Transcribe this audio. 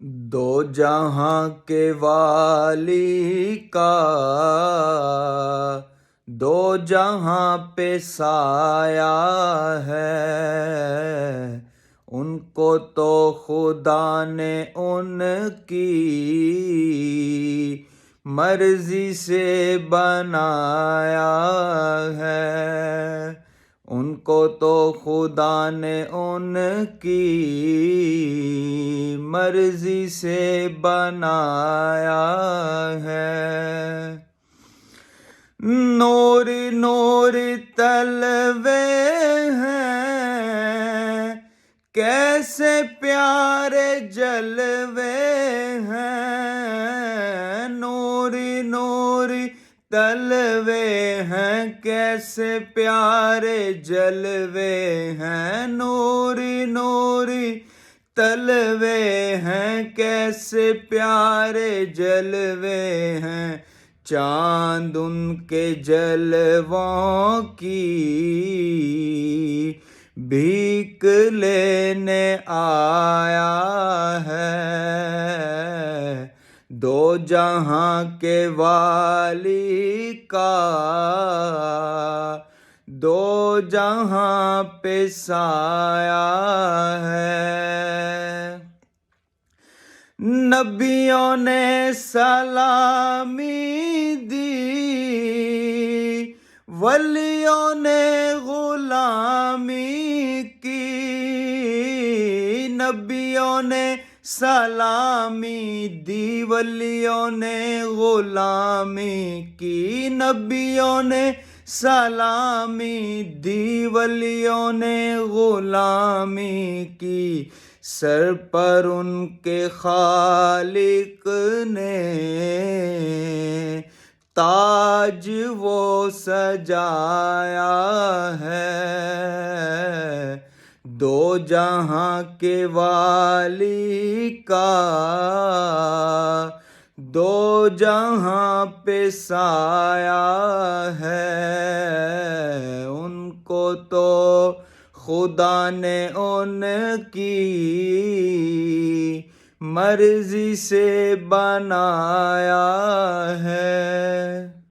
دو جہاں کے والی کا دو جہاں پہ سایہ ہے، ان کو تو خدا نے ان کی مرضی سے بنایا ہے، ان کو تو خدا نے ان کی مرضی سے بنایا ہے۔ نور نور تلوے ہیں، کیسے پیارے جلوے ہیں، نور نور تلوے ہیں، کیسے پیارے جلوے ہیں، نور نور تلوے ہیں، کیسے پیارے جلوے ہیں، چاند ان کے جلووں کی بھیک لینے آیا ہے، دو جہاں کے والی کا دو جہاں پہ سایہ ہے۔ نبیوں نے سلامی دی، ولیوں نے غلامی کی، نبیوں نے سلامی دی، ولیوں نے غلامی کی، نبیوں نے سلامی دی، ولیوں نے غلامی کی، سر پر ان کے خالق نے تاج وہ سجایا ہے، دو جہاں کے والی کا دو جہاں پہ سایہ ہے، ان کو تو خدا نے ان کی مرضی سے بنایا ہے۔